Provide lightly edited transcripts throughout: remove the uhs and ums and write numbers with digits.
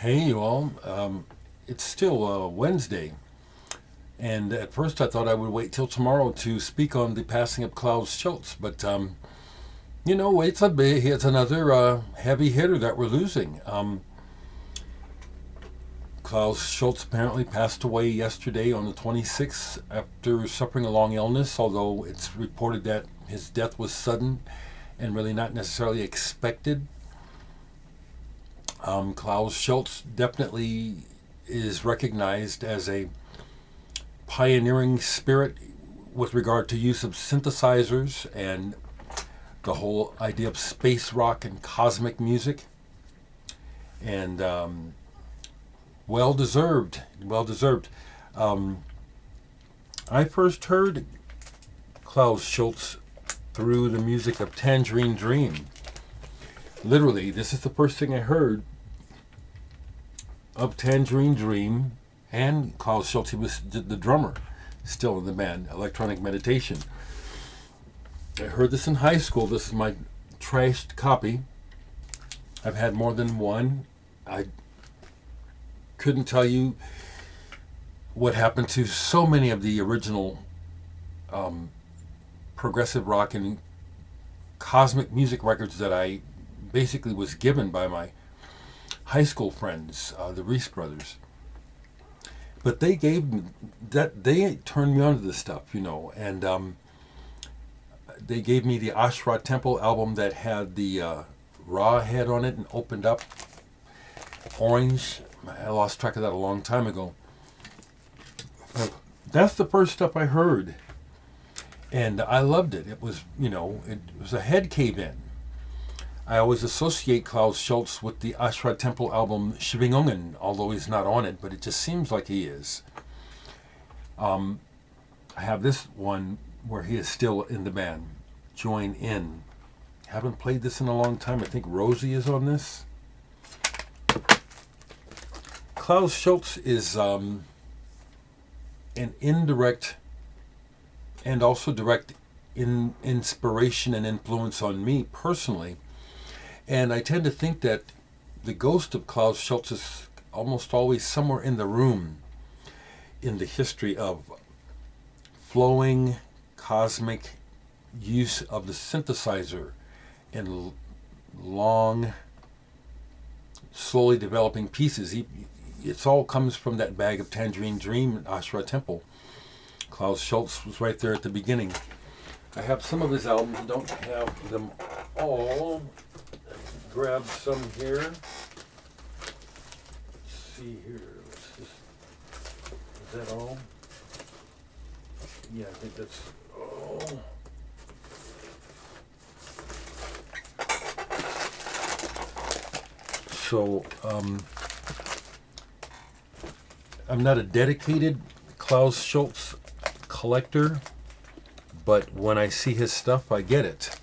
Hey, you all. It's still Wednesday, and at first I thought I would wait till tomorrow to speak on the passing of Klaus Schulze, but it's another heavy hitter that we're losing. Klaus Schulze apparently passed away yesterday on the 26th after suffering a long illness, although it's reported that his death was sudden and really not necessarily expected. Klaus Schulze definitely is recognized as a pioneering spirit with regard to use of synthesizers and the whole idea of space rock and cosmic music. And well deserved, well deserved. Um, I first heard Klaus Schulze through the music of Tangerine Dream. Literally, this is the first thing I heard of Tangerine Dream and Klaus Schulze. He was the drummer still in the band, Electronic Meditation. I heard this in high school. This is my trashed copy. I've had more than one. I couldn't tell you what happened to so many of the original progressive rock and cosmic music records that I basically was given by my high school friends, the Reese brothers. But they gave me that, they turned me on to this stuff, and they gave me the Ashra Temple album that had the Ra head on it and opened up orange. I lost track of that a long time ago. That's the first stuff I heard, and I loved it. It was, it was a head cave in. I always associate Klaus Schulze with the Ashra Temple album Schwingungen, although he's not on it, but it just seems like he is. I have this one where he is still in the band, Join In. Haven't played this in a long time. I think Rosie is on this. Klaus Schulze is an indirect and also direct inspiration and influence on me personally. And I tend to think that the ghost of Klaus Schulze is almost always somewhere in the room in the history of flowing cosmic use of the synthesizer in long, slowly developing pieces. It all comes from that bag of Tangerine Dream at Ashra Temple. Klaus Schulze was right there at the beginning. I have some of his albums. I don't have them all. Grab some here. Let's see here. Is that all? Yeah, I think that's all. So, I'm not a dedicated Klaus Schulze collector, but when I see his stuff, I get it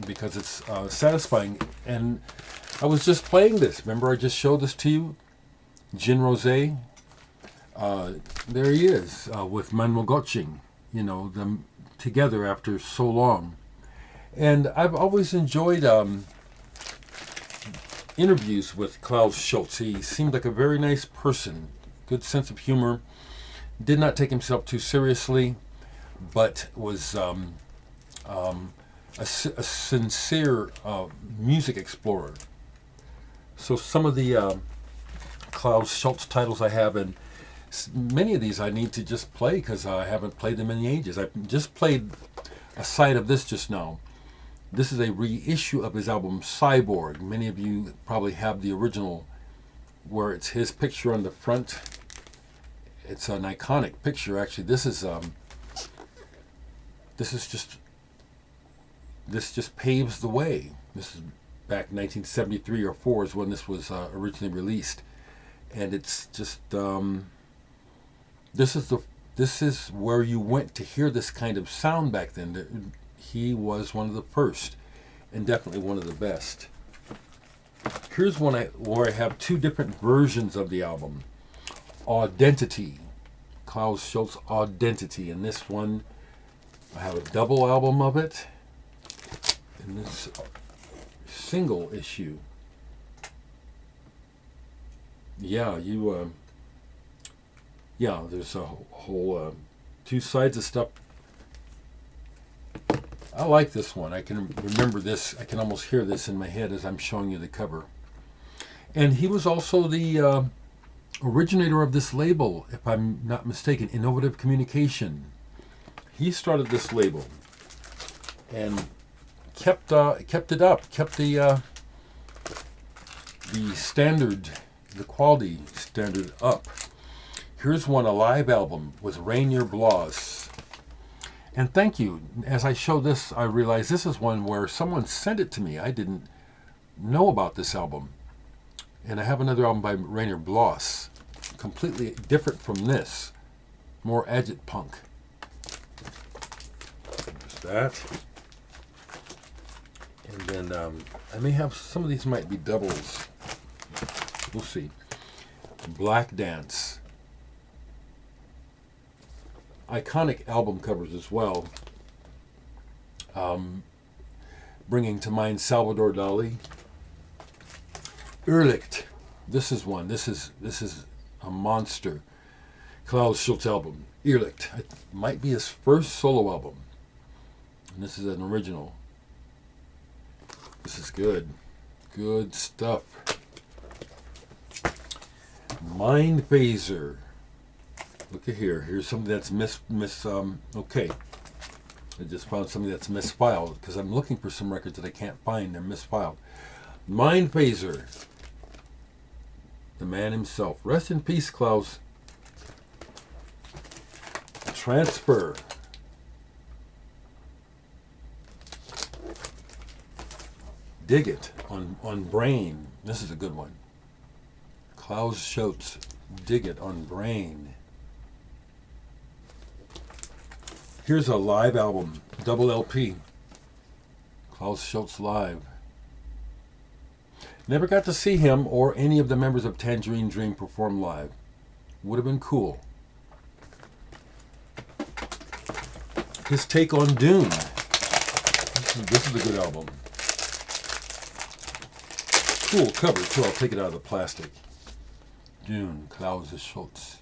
because it's satisfying. And I was just playing this. Remember, I just showed this to you? Gin Rosé. There he is with Manuel Gotching, them together after so long. And I've always enjoyed interviews with Klaus Schulze. He seemed like a very nice person, good sense of humor, did not take himself too seriously, but was a sincere music explorer. So some of the Klaus Schulze titles I have, and many of these I need to just play because I haven't played them in the ages. I just played a side of this just now. This is a reissue of his album Cyborg. Many of you probably have the original where it's his picture on the front. It's an iconic picture, actually. This just paves the way. This is back 1973 or 4 is when this was originally released, and it's just this is where you went to hear this kind of sound back then. He was one of the first, and definitely one of the best. Here's one where I have two different versions of the album. Identity, Klaus Schulze Identity, and this one I have a double album of it. In this single issue. yeah, yeah, there's a whole two sides of stuff. I like this one. I can remember this. I can almost hear this in my head as I'm showing you the cover. And he was also the originator of this label, if I'm not mistaken, Innovative Communication. He started this label and kept it up, kept the standard, the quality standard up. Here's one, a live album with Rainier Bloss. And thank you. As I show this, I realize this is one where someone sent it to me. I didn't know about this album. And I have another album by Rainier Bloss, completely different from this, more agit punk. There's that. And then I may have, some of these might be doubles. We'll see. Black Dance. Iconic album covers as well. Bringing to mind Salvador Dali. Irrlicht. This is one. This is a monster. Klaus Schulze album. Irrlicht. It might be his first solo album. And this is an original. This is good. Good stuff. Mind Phaser. Look at here. Here's something that's okay. I just found something that's misfiled because I'm looking for some records that I can't find. They're misfiled. Mind Phaser. The man himself. Rest in peace, Klaus. Transfer. Dig It on Brain. This is a good one. Klaus Schulze. Dig It on Brain. Here's a live album, double LP. Klaus Schulze live. Never got to see him or any of the members of Tangerine Dream perform live. Would have been cool. His take on Dune. This is a good album. Cool cover too. I'll take it out of the plastic. Dune, Klaus Schulze.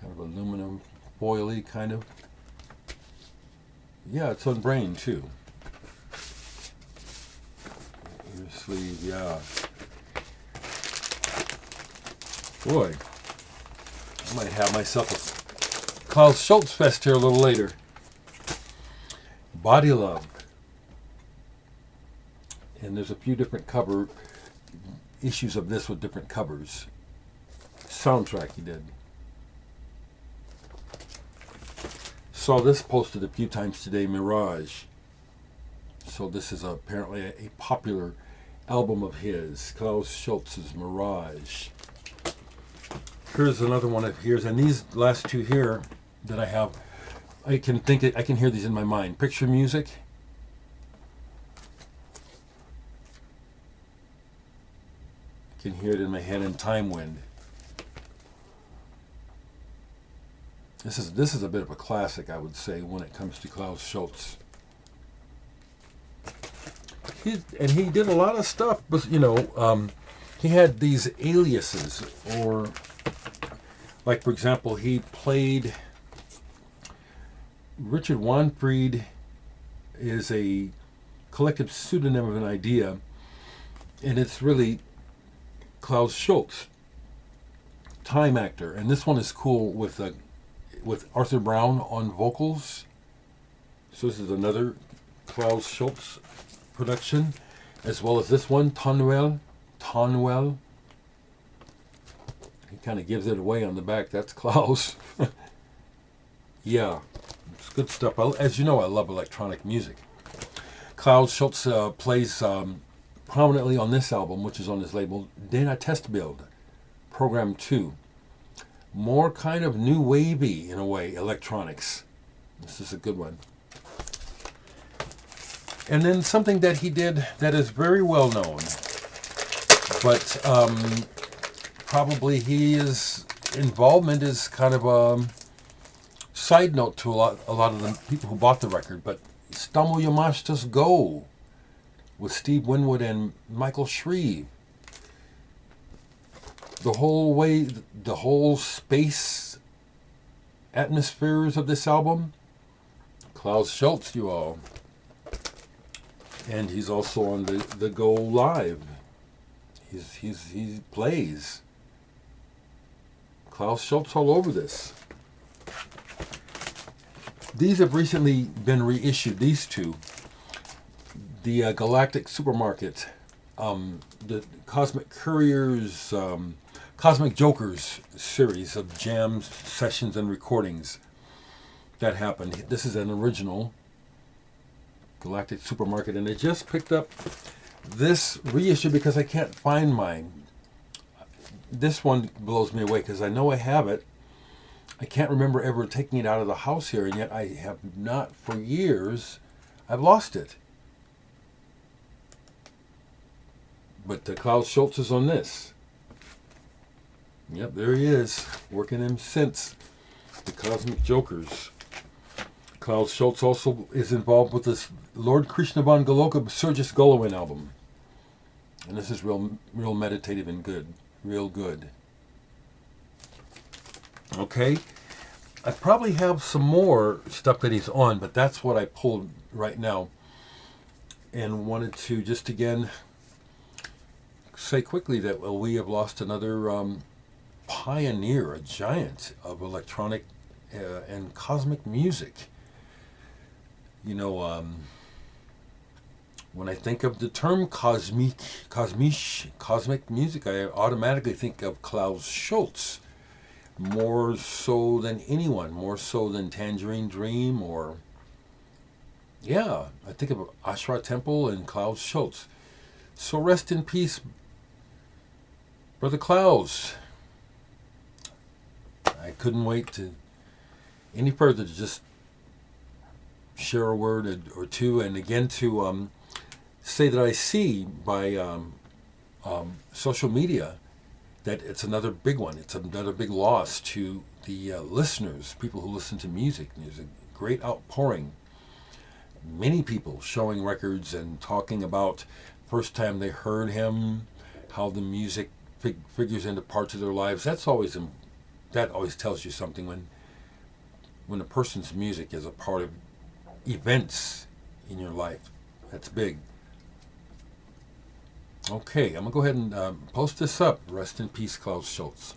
Kind of aluminum, foily kind of. Yeah, it's on Brain too. Your sleeve, yeah. Boy, I might have myself a Klaus Schulze fest here a little later. Body Love. And there's a few different cover issues of this with different covers. Soundtrack he did. Saw this posted a few times today, Mirage. So this is apparently a popular album of his, Klaus Schulze's Mirage. Here's another one of his, and these last two here that I have, I can hear these in my mind. Picture Music. I can hear it in my head, and Time Wind. This is a bit of a classic, I would say, when it comes to Klaus Schulze. He did a lot of stuff, but he had these aliases, or like for example, he played Richard Wanfried is a collective pseudonym of an idea, and it's really Klaus Schulze, Time Actor, and this one is cool with Arthur Brown on vocals. So this is another Klaus Schulze production, as well as this one, Tonwell. He kind of gives it away on the back. That's Klaus. Yeah, it's good stuff. As you know, I love electronic music. Klaus Schulze plays prominently on this album, which is on his label, Dana Testbild, Program 2. More kind of new wavy, in a way, electronics. This is a good one. And then something that he did that is very well known, but probably his involvement is kind of a side note to a lot of the people who bought the record, but Stamo Yamashita's Go with Steve Winwood and Michael Shreve. the whole way, the whole space atmospheres of this album, Klaus Schulze, you all. And he's also on the Go Live. He plays. Klaus Schulze all over this. These have recently been reissued, these two. The Galactic Supermarket, the Cosmic Couriers, Cosmic Jokers series of jams, sessions, and recordings that happened. This is an original Galactic Supermarket, and I just picked up this reissue because I can't find mine. This one blows me away because I know I have it. I can't remember ever taking it out of the house here, and yet I have not for years. I've lost it. But Klaus Schulze is on this. Yep, there he is, working him since the Cosmic Jokers. Klaus Schulze also is involved with this Lord Krishna Van Goloka Surgis Golowin album. And this is real meditative and good. Real good. Okay. I probably have some more stuff that he's on, but that's what I pulled right now. And wanted to just again say quickly that we have lost another pioneer, a giant of electronic and cosmic music. You know, when I think of the term cosmic music, I automatically think of Klaus Schulze. More so than anyone, more so than Tangerine Dream, or yeah, I think of Ashra Temple and Klaus Schulze. So rest in peace, Brother Klaus. I couldn't wait to any further to just share a word or two, and again to say that I see by social media that it's another big one. It's another big loss to the listeners, people who listen to music. There's a great outpouring. Many people showing records and talking about first time they heard him, how the music figures into parts of their lives. That always tells you something when a person's music is a part of events in your life. That's big. Okay, I'm going to go ahead and post this up. Rest in peace, Klaus Schulze.